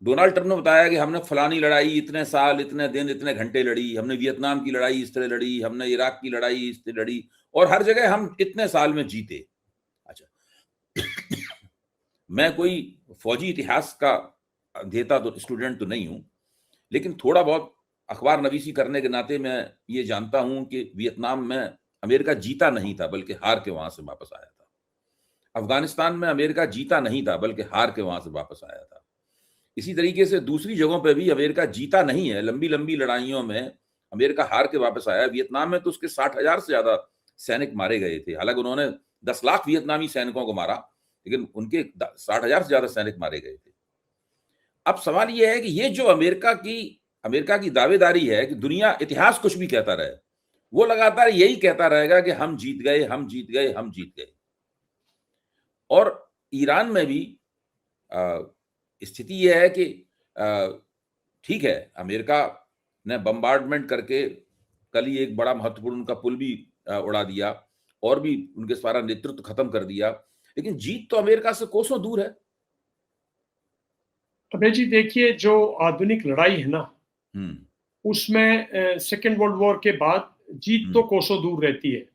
Donald Trump ने बताया कि हमने फलानी लड़ाई इतने साल, इतने दिन, इतने घंटे लड़ी, हमने वियतनाम की लड़ाई इस तरह लड़ी, हमने इराक की लड़ाई इस तरह लड़ी, और हर जगह हम इतने साल में जीते। अच्छा, मैं कोई फौजी इतिहास का अध्येता तो स्टूडेंट तो नहीं हूं, लेकिन थोड़ा बहुत अखबार नवीसी करने के नाते मैं ये जानता हूं कि वियतनाम में अमेरिका जीता नहीं था, बल्कि हार के वहां से वापस आया था। अफगानिस्तान में अमेरिका जीता नहीं था, बल्कि हार के वहां से वापस आया था। इसी तरीके से दूसरी जगहों पे भी अमेरिका जीता नहीं है, लंबी लंबी लड़ाइयों में अमेरिका हार के वापस आया। वियतनाम में तो उसके 60,000 से ज्यादा सैनिक मारे गए थे। हालांकि उन्होंने 10 लाख वियतनामी सैनिकों को मारा, लेकिन उनके 60,000 से ज्यादा सैनिक मारे गए थे। अब सवाल यह है कि ये जो अमेरिका की दावेदारी है कि दुनिया इतिहास कुछ भी कहता रहे, वो लगातार यही कहता रहेगा कि हम जीत गए, हम जीत गए, हम जीत गए। और ईरान में भी स्थिति यह है कि ठीक है, अमेरिका ने बम्बार्डमेंट करके कल ही एक बड़ा महत्वपूर्ण उनका पुल भी उड़ा दिया, और भी उनके सारा नेतृत्व खत्म कर दिया, लेकिन जीत तो अमेरिका से कोसों दूर है। अभय जी देखिए, जो आधुनिक लड़ाई है ना, उसमें सेकेंड वर्ल्ड वॉर के बाद जीत तो कोसों दूर रहती है।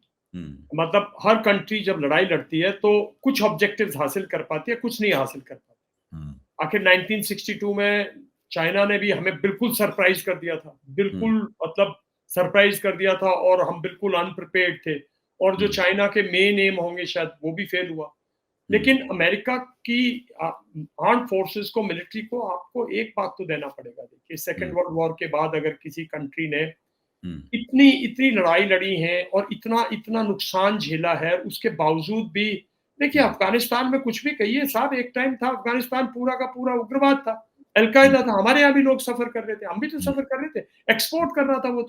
मतलब हर कंट्री जब लड़ाई लड़ती है तो कुछ ऑब्जेक्टिव्स हासिल कर पाती है, कुछ नहीं हासिल कर पाती। आखिर 1962 में चाइना ने भी हमें बिल्कुल सरप्राइज कर दिया था, बिल्कुल मतलब सरप्राइज कर दिया था, और हम बिल्कुल अनप्रिपेयर्ड थे, और जो चाइना के मेन एम होंगे शायद वो भी फेल हुआ। लेकिन अमेरिका की आर्म्ड फोर्सेस को, मिलिट्री को, आपको एक बात तो देना पड़ेगा। देखिए, सेकेंड वर्ल्ड वॉर के बाद अगर किसी कंट्री ने इतनी इतनी लड़ाई लड़ी है और इतना इतना नुकसान झेला है, उसके बावजूद भी देखिए, अफगानिस्तान में कुछ भी कहिए साहब, एक टाइम था अफगानिस्तान पूरा का पूरा उग्रवाद था, अलकायदा था, हमारे यहाँ भी लोग सफर कर रहे थे, हम भी तो सफर कर रहे थे, एक्सपोर्ट कर रहा था वो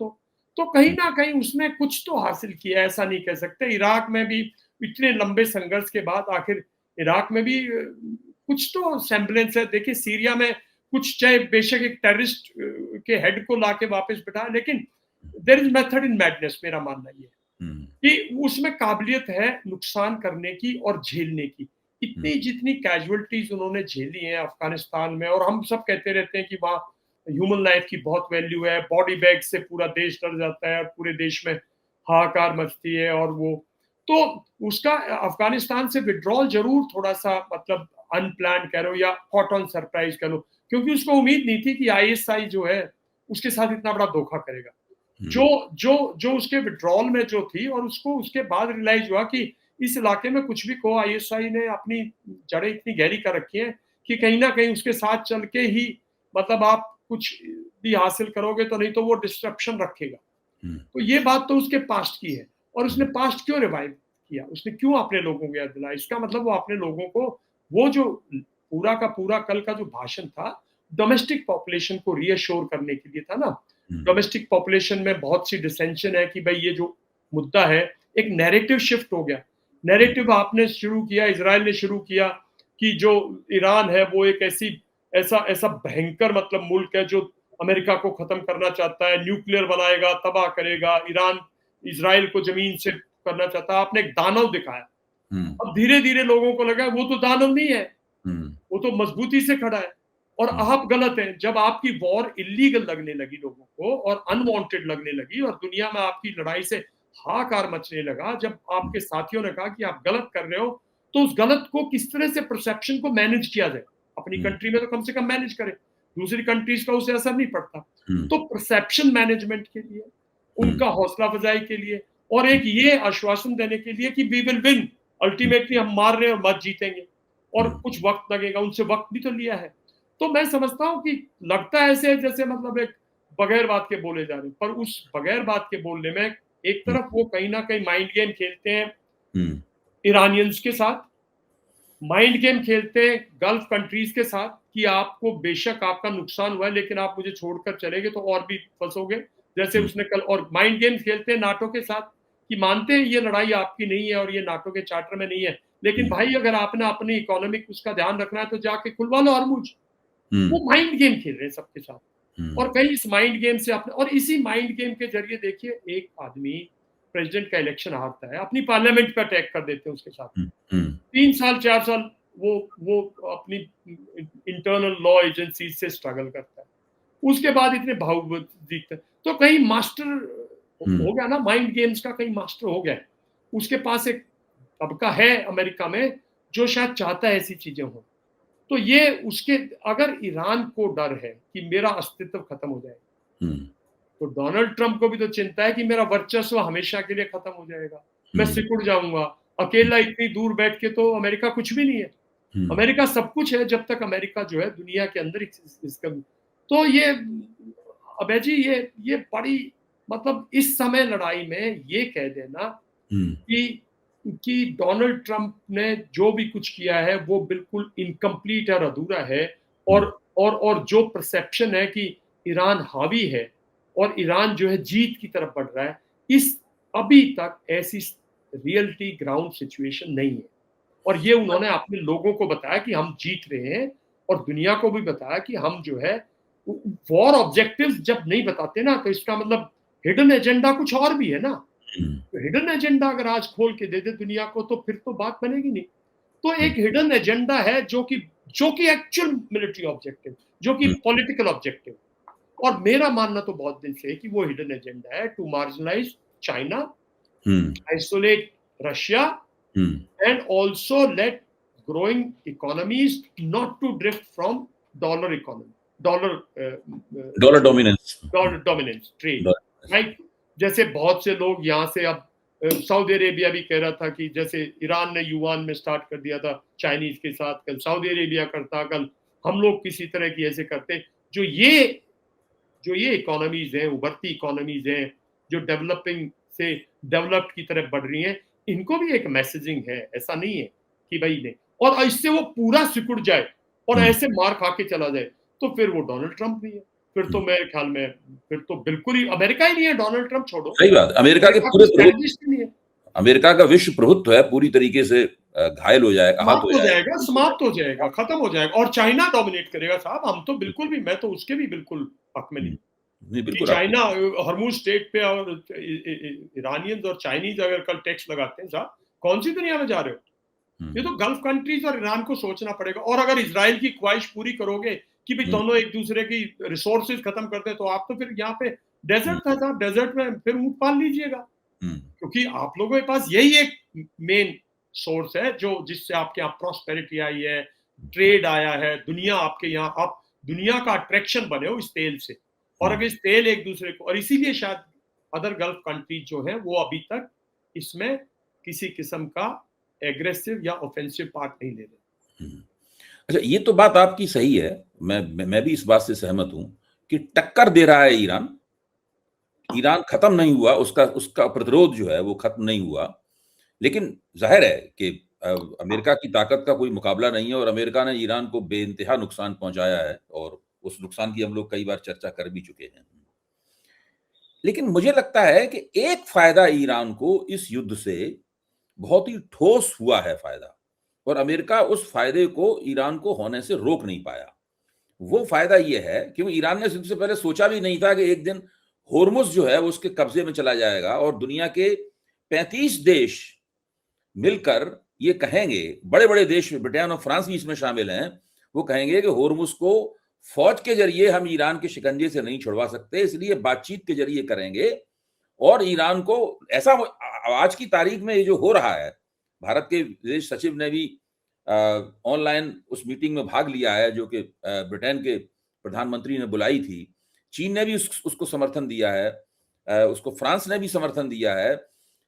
तो कहीं ना कहीं उसने कुछ तो हासिल किया, ऐसा नहीं कह सकते। इराक में भी इतने लंबे संघर्ष के बाद आखिर इराक में भी कुछ तो सेम्बलेंस है। देखिए, सीरिया में कुछ, चाहे बेशक एक टेररिस्ट के हेड को लाके वापस बिठा, लेकिन there is method in madness, मेरा मानना ये कि उसमें काबिलियत है नुकसान करने की और झेलने की। इतनी जितनी कैजुअलिटीज उन्होंने झेली हैं अफगानिस्तान में, और हम सब कहते रहते हैं कि वहाँ ह्यूमन लाइफ की बहुत वैल्यू है, बॉडी बैग से पूरा देश डर जाता है और पूरे देश में हाहाकार मचती है, और वो तो उसका अफगानिस्तान से विड्रॉल जरूर थोड़ा सा मतलब अनप्लान्ड कह लो या कॉट ऑन सरप्राइज कह लो, क्योंकि उसको उम्मीद नहीं थी कि आईएसआई जो है उसके साथ इतना बड़ा धोखा करेगा। जो जो जो उसके विड्रॉल में जो थी, और उसको उसके बाद रियलाइज हुआ कि इस इलाके में कुछ भी कहो, आईएसआई ने अपनी जड़ें इतनी गहरी कर रखी हैं कि कहीं ना कहीं उसके साथ चल के ही मतलब आप कुछ भी हासिल करोगे, तो नहीं तो वो डिस्ट्रप्शन रखेगा। तो ये बात तो उसके पास्ट की है, और उसने पास्ट क्यों रिवाइव किया, उसने क्यों अपने लोगों को याद दिलाया? इसका मतलब वो अपने लोगों को, वो जो पूरा का पूरा कल का जो भाषण था, डोमेस्टिक पॉपुलेशन को रीअश्योर करने के लिए था ना। डोमेस्टिक पॉपुलेशन में बहुत सी डिसेंशन है कि भाई ये जो मुद्दा है, एक नैरेटिव शिफ्ट हो गया। नैरेटिव आपने शुरू किया, इजराइल ने शुरू किया कि जो ईरान है वो एक ऐसा ऐसा भयंकर मतलब मुल्क है जो अमेरिका को खत्म करना चाहता है, न्यूक्लियर बनाएगा, तबाह करेगा, ईरान इजराइल को जमीन से करना चाहता है। आपने एक दानव दिखाया। अब धीरे धीरे लोगों को लगा वो तो दानव नहीं है, वो तो मजबूती से खड़ा है। और आप गलत हैं। जब आपकी वॉर इलीगल लगने लगी लोगों को और अनवांटेड लगने लगी और दुनिया में आपकी लड़ाई से हाहाकार मचने लगा, जब आपके साथियों ने कहा कि आप गलत कर रहे हो, तो उस गलत को किस तरह से परसेप्शन को मैनेज किया जाए। अपनी कंट्री में तो कम से कम मैनेज करें, दूसरी कंट्रीज का उसे असर नहीं पड़ता। तो परसेप्शन मैनेजमेंट के लिए, उनका हौसला अफजाई के लिए, और एक ये आश्वासन देने के लिए कि वी विल विन, अल्टीमेटली हम मार रहे हैं और मत जीतेंगे, और कुछ वक्त लगेगा, उनसे वक्त भी तो लिया है। तो मैं समझता हूं कि लगता है ऐसे जैसे मतलब एक बगैर बात के बोले जा रहे हैं, पर उस बगैर बात के बोलने में एक तरफ वो कहीं ना कहीं माइंड गेम खेलते हैं ईरानियंस के साथ, माइंड गेम खेलते हैं गल्फ कंट्रीज के साथ कि आपको बेशक आपका नुकसान हुआ है, लेकिन आप मुझे छोड़कर चलेंगे तो और भी फंसोगे, जैसे उसने कल। और माइंड गेम खेलते हैं नाटो के साथ कि मानते हैं ये लड़ाई आपकी नहीं है और ये नाटो के चार्टर में नहीं है, लेकिन भाई अगर आपने अपनी इकोनॉमिक उसका ध्यान रखना है तो जाके खुलवा लो हॉर्मुज। वो माइंड गेम खेल रहे हैं सबके साथ, और कहीं इस माइंड गेम से अपने, और इसी माइंड गेम के जरिए देखिए एक आदमी प्रेसिडेंट का इलेक्शन हारता है, अपनी पार्लियामेंट पे अटैक कर देते हैं उसके साथ, 3 साल 4 साल वो अपनी इंटरनल लॉ एजेंसी से स्ट्रगल करता है, उसके बाद इतने भावुक दिखते हैं। तो कहीं मास्टर हो गया ना, माइंड गेम्स का कहीं मास्टर हो गया है। उसके पास एक तबका है अमेरिका में जो शायद चाहता है ऐसी चीजें हो। तो ये उसके, अगर ईरान को डर है कि मेरा अस्तित्व खत्म हो जाएगा, तो डोनाल्ड ट्रंप को भी तो चिंता है कि मेरा वर्चस्व हमेशा के लिए खत्म हो जाएगा, मैं सिकुड़ जाऊंगा। अकेला इतनी दूर बैठ के तो अमेरिका कुछ भी नहीं है। अमेरिका सब कुछ है जब तक अमेरिका जो है दुनिया के अंदर इसका। तो ये अभय जी, ये बड़ी, मतलब इस समय लड़ाई में ये कह देना कि डोनाल्ड ट्रंप ने जो भी कुछ किया है वो बिल्कुल इनकम्प्लीट और अधूरा है, और जो परसेप्शन है कि ईरान हावी है और ईरान जो है जीत की तरफ बढ़ रहा है, इस अभी तक ऐसी रियलिटी ग्राउंड सिचुएशन नहीं है। और ये उन्होंने अपने लोगों को बताया कि हम जीत रहे हैं, और दुनिया को भी बताया कि हम जो है वॉर ऑब्जेक्टिव्स जब नहीं बताते ना, तो इसका मतलब हिडन एजेंडा कुछ और भी है ना। तो हिडन एजेंडा अगर आज खोल के दे दे दुनिया को, तो फिर तो बात बनेगी नहीं। तो एक हिडन एजेंडा है जो कि एक्चुअल मिलिट्री ऑब्जेक्टिव, जो कि पॉलिटिकल ऑब्जेक्टिव। और मेरा मानना तो बहुत दिन से है कि वो हिडन एजेंडा है to marginalise China, isolate Russia, and also let growing economies not to drift from dollar economy, dollar dominance, trade, right? जैसे बहुत से लोग यहाँ से अब सऊदी अरेबिया भी कह रहा था कि जैसे ईरान ने युआन में स्टार्ट कर दिया था चाइनीज के साथ, कल सऊदी अरेबिया करता, कल हम लोग किसी तरह की ऐसे करते। जो ये इकोनॉमीज हैं, उभरती इकोनॉमीज हैं, जो डेवलपिंग से डेवलप्ड की तरफ बढ़ रही हैं, इनको भी एक मैसेजिंग है। ऐसा नहीं है कि भाई नहीं, और इससे वो पूरा सिकुड़ जाए और ऐसे मार खा के चला जाए, तो फिर वो डोनाल्ड ट्रंप नहीं है। फिर तो मेरे ख्याल में फिर तो बिल्कुल ही अमेरिका ही नहीं है। डोनाल्ड ट्रंप छोड़ो, सही बात, अमेरिका के पूरे नहीं है। अमेरिका का विश्व प्रभुत्व है पूरी तरीके से घायल हो जाएगा, समाप्त हो जाएगा, खत्म हो जाएगा, और चाइना डोमिनेट करेगा। साहब हम तो बिल्कुल भी, मैं तो उसके भी बिल्कुल हक में नहीं कि चाइना हरमुज स्टेट पे और ईरानियंस और चाइनीज अगर कल टैक्स लगाते हैं, साहब कौन सी दुनिया में जा रहे हो? ये तो गल्फ कंट्रीज और ईरान को सोचना पड़ेगा। और अगर इजराइल की ख्वाहिश पूरी करोगे कि भाई दोनों एक दूसरे की रिसोर्सेज खत्म करते हैं, तो आप तो फिर यहाँ पे डेजर्ट था साहब, डेजर्ट में फिर ऊंट पाल लीजिएगा, क्योंकि आप लोगों के पास यही एक मेन सोर्स है जो जिससे आपके यहाँ प्रॉस्पेरिटी आई है, ट्रेड आया है, दुनिया आपके यहाँ, आप दुनिया का अट्रैक्शन बने हो इस तेल से। और अगर इस तेल एक दूसरे को, और इसीलिए शायद अदर गल्फ कंट्रीज जो है वो अभी तक इसमें किसी किस्म का एग्रेसिव या ऑफेंसिव पार्ट नहीं ले रहे। अच्छा, ये तो बात आपकी सही है, मैं भी इस बात से सहमत हूं कि टक्कर दे रहा है ईरान। ईरान खत्म नहीं हुआ, उसका प्रतिरोध जो है वो खत्म नहीं हुआ, लेकिन जाहिर है कि अमेरिका की ताकत का कोई मुकाबला नहीं है, और अमेरिका ने ईरान को बेइंतहा नुकसान पहुंचाया है, और उस नुकसान की हम लोग कई बार चर्चा कर भी चुके हैं। लेकिन मुझे लगता है कि एक फायदा ईरान को इस युद्ध से बहुत ही ठोस हुआ है फायदा, और अमेरिका उस फायदे को ईरान को होने से रोक नहीं पाया। वो फायदा ये है कि ईरान ने सबसे पहले सोचा भी नहीं था कि एक दिन होर्मुज जो है वो उसके कब्जे में चला जाएगा, और दुनिया के 35 देश मिलकर ये कहेंगे, बड़े बड़े देश, ब्रिटेन और फ्रांस भी इसमें शामिल हैं, वो कहेंगे कि होर्मुज को फौज के जरिए हम ईरान के शिकंजे से नहीं छुड़वा सकते, इसलिए बातचीत के जरिए करेंगे। और ईरान को ऐसा, आज की तारीख में ये जो हो रहा है, भारत के विदेश सचिव ने भी ऑनलाइन उस मीटिंग में भाग लिया है जो कि ब्रिटेन के प्रधानमंत्री ने बुलाई थी। चीन ने भी उसको समर्थन दिया है, उसको फ्रांस ने भी समर्थन दिया है।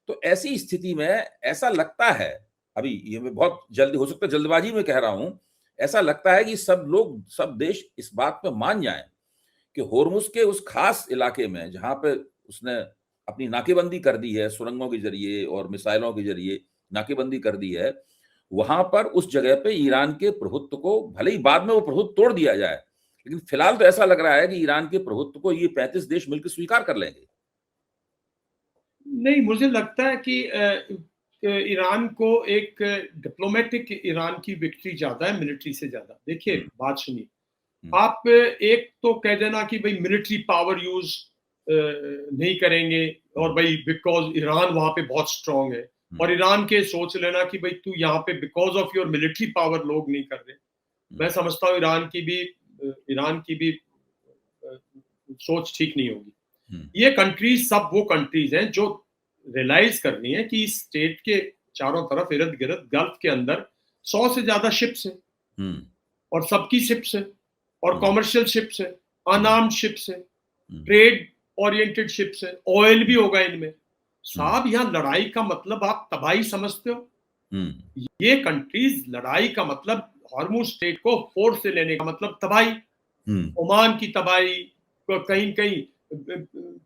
तो ऐसी स्थिति में ऐसा लगता है, अभी ये मैं बहुत जल्दी, हो सकता है जल्दबाजी में कह रहा हूं, ऐसा लगता है कि सब देश इस बात पे मान जाएं कि होर्मुज के उस खास इलाके में जहां पे उसने अपनी नाकेबंदी कर दी है, सुरंगों के जरिए और मिसाइलों के जरिए नाकेबंदी कर दी है, वहां पर उस जगह पे ईरान के प्रभुत्व को, भले ही बाद में वो प्रभुत्व तोड़ दिया जाए, लेकिन फिलहाल तो ऐसा लग रहा है कि ईरान के प्रभुत्व को ये 35 देश मिलकर स्वीकार कर लेंगे। नहीं, मुझे लगता है कि ईरान को एक डिप्लोमेटिक ईरान की विक्ट्री ज्यादा है मिलिट्री से ज्यादा। देखिए बात सुनिए, आप एक तो कह देना कि भाई मिलिट्री पावर यूज नहीं करेंगे, और भाई बिकॉज ईरान वहां पे बहुत स्ट्रांग है, और ईरान के सोच लेना कि भाई तू यहाँ पे because of your military power लोग नहीं कर रहे। मैं समझता हूँ ईरान की भी सोच ठीक नहीं होगी। ये कंट्रीज सब वो कंट्रीज हैं जो रियलाइज करनी है कि इस स्टेट के चारों तरफ इर्द गिर्द गल्फ के अंदर 100 से ज्यादा शिप्स हैं और सबकी शिप्स है और कॉमर्शियल शिप्स है, अनआर्म्ड शिप्स है, ट्रेड ओरिएंटेड शिप्स है, ऑयल भी होगा इनमें। साहब यहाँ लड़ाई का मतलब आप तबाही समझते हो? ये कंट्रीज लड़ाई का मतलब हॉर्मुज स्टेट को फोर्स से लेने का मतलब तबाही, ओमान की तबाही, कहीं कहीं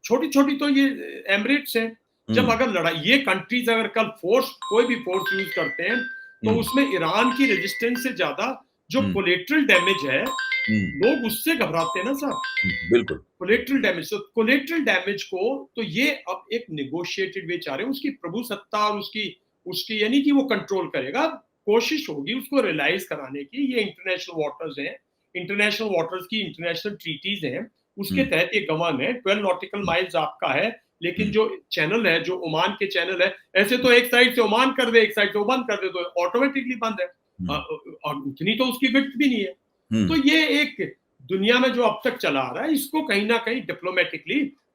छोटी छोटी तो ये एमिरेट्स हैं। जब अगर लड़ाई ये कंट्रीज अगर कल फोर्स कोई भी फोर्स यूज करते हैं तो उसमें ईरान की रेजिस्टेंस से ज्यादा जो कोलेटरल डैमेज है लोग उससे घबराते हैं ना साहब। बिल्कुल कोलेटरल डैमेज, तो कोलेटरल डैमेज को तो ये अब एक नेगोशिएटेड वे चाह रहे हैं। उसकी प्रभु सत्ता और उसकी यानी कि वो कंट्रोल करेगा, कोशिश होगी उसको रियलाइज कराने की। ये इंटरनेशनल वाटर्स हैं, इंटरनेशनल वाटर्स की इंटरनेशनल ट्रीटीज हैं, उसके तहत ये गवर्न है। 12 नॉटिकल माइल्स आपका है, लेकिन जो चैनल है, जो ओमान के चैनल है, ऐसे तो एक साइड से ओमान कर दे एक साइड से ओमान कर दे तो ऑटोमेटिकली बंद है, और उतनी तो उसकी विड्थ भी नहीं है। तो ये एक दुनिया में जो अब तक चला आ रहा है, इसको कहीं ना कहीं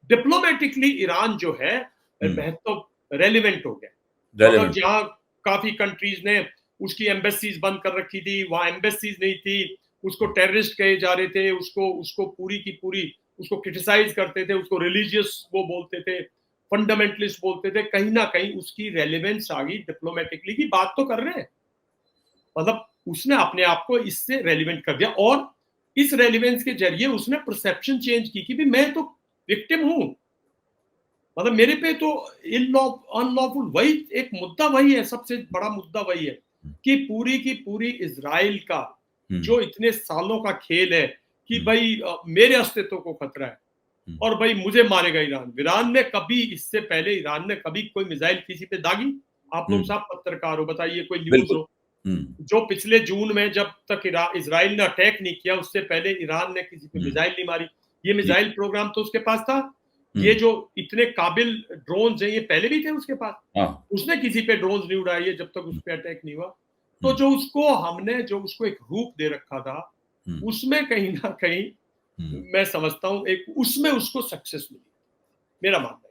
डिप्लोमेटिकली ईरान जो है महत्व रेलिवेंट हो गया। अगर जहाँ काफी कंट्रीज ने उसकी एम्बेसीज बंद कर रखी थी, वहां एम्बेसीज नहीं थी, उसको टेररिस्ट कहे जा रहे थे, उसको पूरी की पूरी उसको क्रिटिसाइज करते थे, उसको रिलीजियस वो बोलते थे, फंडामेंटलिस्ट बोलते थे, कहीं ना कहीं उसकी रेलेवेंस आ गई। डिप्लोमेटिकली की बात तो कर रहे हैं, मतलब उसने अपने आप को इससे रेलिवेंट कर दिया और इस रेलिवेंस के जरिए उसने परसेप्शन चेंज की कि भी मैं तो विक्टिम हूं, मतलब मेरे पे तो अनलॉफुल, वही एक मुद्दा वही है, सबसे बड़ा मुद्दा वही है कि पूरी की पूरी इजराइल का जो इतने सालों का खेल है कि भाई मेरे अस्तित्व को खतरा है और भाई मुझे मारेगा ईरान। ईरान ने कभी इससे पहले ईरान ने कभी कोई मिसाइल किसी पे दागी? आप लोग सब पत्रकार हो, बताइए कोई न्यूज हो जो पिछले जून में जब तक इजराइल ने अटैक नहीं किया उससे पहले ईरान ने किसी पे मिसाइल नहीं मारी। ये मिसाइल प्रोग्राम तो उसके पास था। ये जो इतने काबिल ड्रोन्स हैं ये पहले भी थे उसके पास, उसने किसी पे ड्रोन्स नहीं उड़ाए जब तक उस पे अटैक नहीं हुआ। तो जो उसको एक रूप दे रखा था, उसमें कहीं ना कहीं मैं समझता हूं एक उसमें उसको सक्सेस मिली, मेरा मानना।